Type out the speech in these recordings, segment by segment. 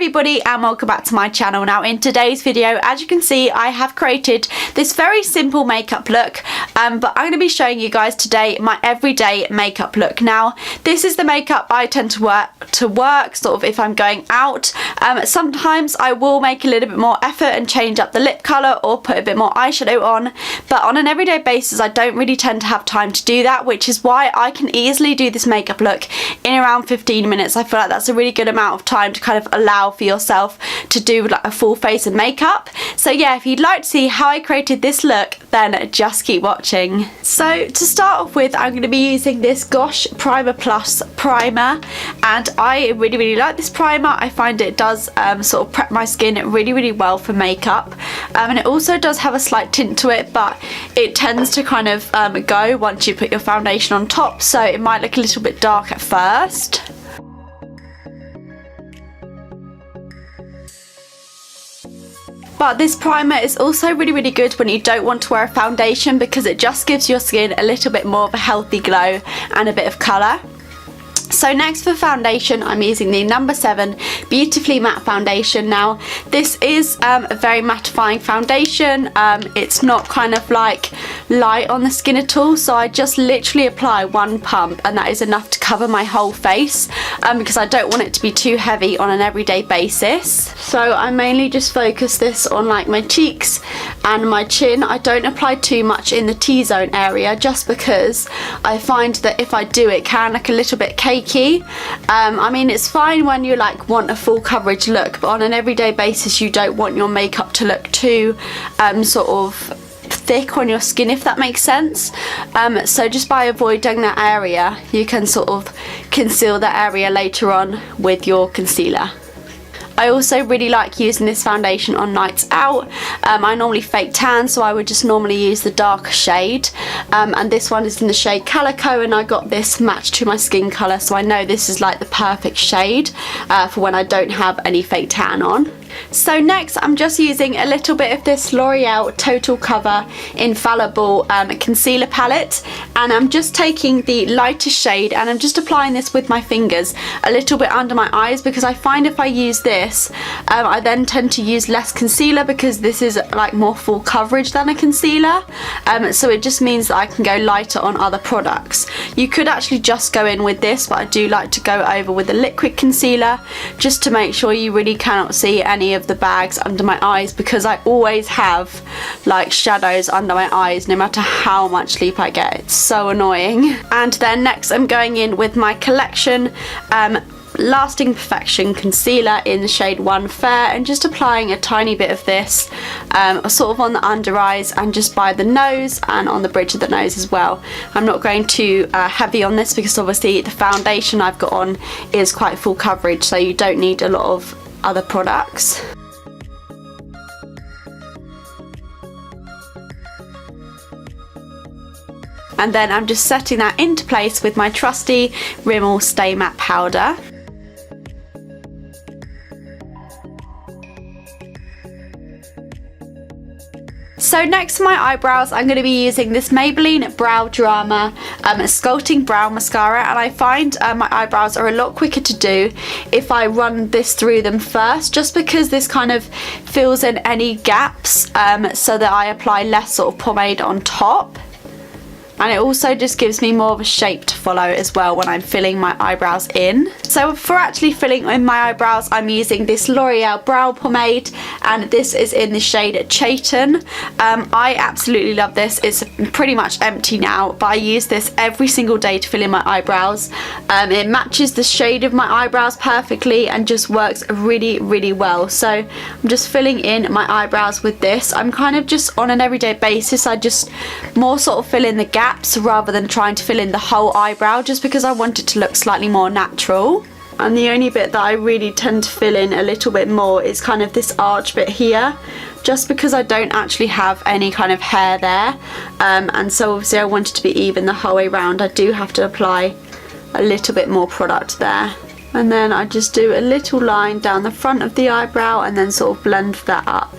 everybody and welcome back to my channel. Now in today's video, as you can see, I have created this very simple makeup look, but I'm going to be showing you guys today my everyday makeup look. Now this is the makeup I tend to work sort of if I'm going out. Sometimes I will make a little bit more effort and change up the lip colour or put a bit more eyeshadow on, but on an everyday basis I don't really tend to have time to do that, which is why I can easily do this makeup look in around 15 minutes. I feel like that's a really good amount of time to kind of allow for yourself to do like a full face of makeup. So yeah, if you'd like to see how I created this look, then just keep watching. So to start off with, I'm going to be using this Gosh Primer Plus primer, and I really like this primer. I find it does sort of prep my skin really well for makeup, and it also does have a slight tint to it, but it tends to kind of go once you put your foundation on top, so it might look a little bit dark at first. But this primer is also really good when you don't want to wear a foundation, because it just gives your skin a little bit more of a healthy glow and a bit of colour. So next for foundation, I'm using the number 7 Beautifully Matte Foundation. Now this is a very mattifying foundation. It's not kind of like light on the skin at all, so I just literally apply one pump and that is enough to cover my whole face, because I don't want it to be too heavy on an everyday basis. So I mainly just focus this on like my cheeks and my chin. I don't apply too much in the T-zone area, just because I find that if I do, it can look a little bit cakey. I mean, it's fine when you like want a full coverage look, but on an everyday basis you don't want your makeup to look too sort of thick on your skin, if that makes sense. So just by avoiding that area, you can sort of conceal that area later on with your concealer. I also really like using this foundation on nights out. I normally fake tan, so I would just normally use the darker shade, and this one is in the shade Calico, and I got this matched to my skin colour, so I know this is like the perfect shade for when I don't have any fake tan on. So next I'm just using a little bit of this L'Oreal Total Cover Infallible concealer palette, and I'm just taking the lightest shade and I'm just applying this with my fingers a little bit under my eyes, because I find if I use this I then tend to use less concealer, because this is like more full coverage than a concealer, so it just means that I can go lighter on other products. You could actually just go in with this, but I do like to go over with a liquid concealer just to make sure you really cannot see any of the bags under my eyes, because I always have like shadows under my eyes no matter how much sleep I get. It's so annoying. And then next I'm going in with my Collection Lasting Perfection concealer in the shade One Fair, and just applying a tiny bit of this sort of on the under eyes and just by the nose and on the bridge of the nose as well. I'm not going too heavy on this, because obviously the foundation I've got on is quite full coverage, so you don't need a lot of other products. And then I'm just setting that into place with my trusty Rimmel Stay Matte powder. So next to my eyebrows, I'm going to be using this Maybelline Brow Drama Sculpting Brow Mascara, and I find my eyebrows are a lot quicker to do if I run this through them first, just because this kind of fills in any gaps so that I apply less sort of pomade on top. And it also just gives me more of a shape to follow as well when I'm filling my eyebrows in. So for actually filling in my eyebrows, I'm using this L'Oreal Brow Pomade, and this is in the shade Chayton. I absolutely love this. It's pretty much empty now, but I use this every single day to fill in my eyebrows. It matches the shade of my eyebrows perfectly and just works really well. So I'm just filling in my eyebrows with this. I'm kind of just on an everyday basis, I just more sort of fill in the gaps rather than trying to fill in the whole eyebrow, just because I want it to look slightly more natural. And the only bit that I really tend to fill in a little bit more is kind of this arch bit here, just because I don't actually have any kind of hair there, and so obviously I want it to be even the whole way around. I do have to apply a little bit more product there, and then I just do a little line down the front of the eyebrow and then sort of blend that up.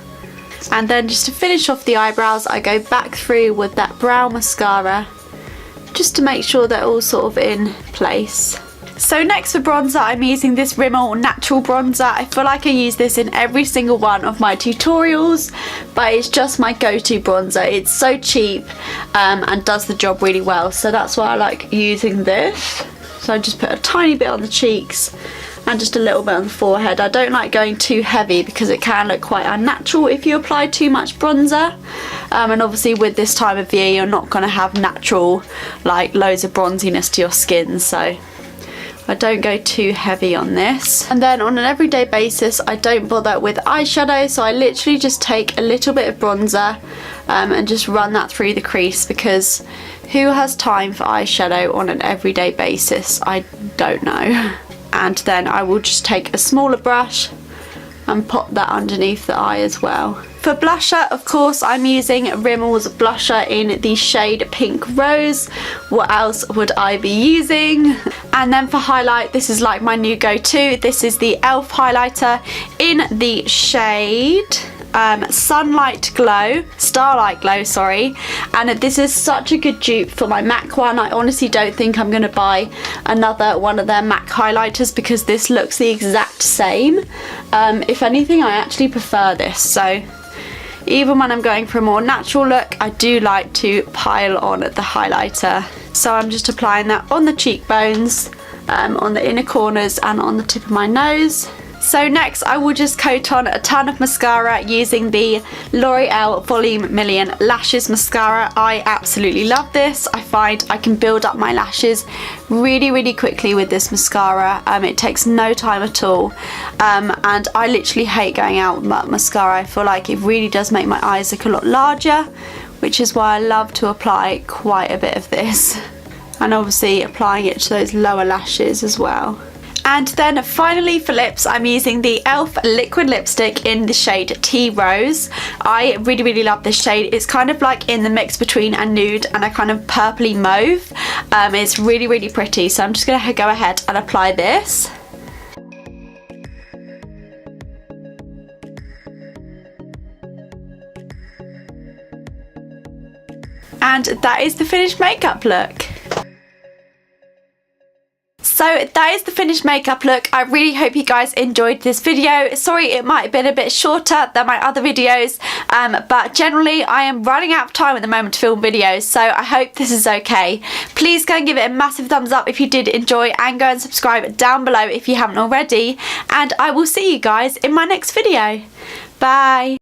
And then just to finish off the eyebrows, I go back through with that brow mascara just to make sure they're all sort of in place. So next for bronzer, I'm using this Rimmel Natural Bronzer. I feel like I use this in every single one of my tutorials, but it's just my go-to bronzer. It's so cheap and does the job really well, so that's why I like using this. So I just put a tiny bit on the cheeks and just a little bit on the forehead. I don't like going too heavy because it can look quite unnatural if you apply too much bronzer. And obviously with this time of year you're not going to have natural, like, loads of bronziness to your skin, so I don't go too heavy on this. And then on an everyday basis I don't bother with eyeshadow, so I literally just take a little bit of bronzer and just run that through the crease, because who has time for eyeshadow on an everyday basis? I don't know. And then I will just take a smaller brush and pop that underneath the eye as well. For blusher, of course, I'm using Rimmel's blusher in the shade Pink Rose. What else would I be using? And then for highlight, this is like my new go-to. This is the e.l.f. highlighter in the shade Starlight Glow, sorry. And this is such a good dupe for my MAC one. I honestly don't think I'm going to buy another one of their MAC highlighters because this looks the exact same. If anything, I actually prefer this. So even when I'm going for a more natural look, I do like to pile on the highlighter. So I'm just applying that on the cheekbones, on the inner corners and on the tip of my nose. So next I will just coat on a ton of mascara using the L'Oreal Volume Million Lashes Mascara. I absolutely love this. I find I can build up my lashes really quickly with this mascara. It takes no time at all, and I literally hate going out with mascara. I feel like it really does make my eyes look a lot larger, which is why I love to apply quite a bit of this, and obviously applying it to those lower lashes as well. And then finally for lips, I'm using the e.l.f. liquid lipstick in the shade Tea Rose. I really love this shade. It's kind of like in the mix between a nude and a kind of purpley mauve. It's really pretty, so I'm just going to go ahead and apply this. And that is the finished makeup look. So that is the finished makeup look. I really hope you guys enjoyed this video. Sorry it might have been a bit shorter than my other videos, but generally I am running out of time at the moment to film videos, so I hope this is okay. Please go and give it a massive thumbs up if you did enjoy, and go and subscribe down below if you haven't already, and I will see you guys in my next video. Bye!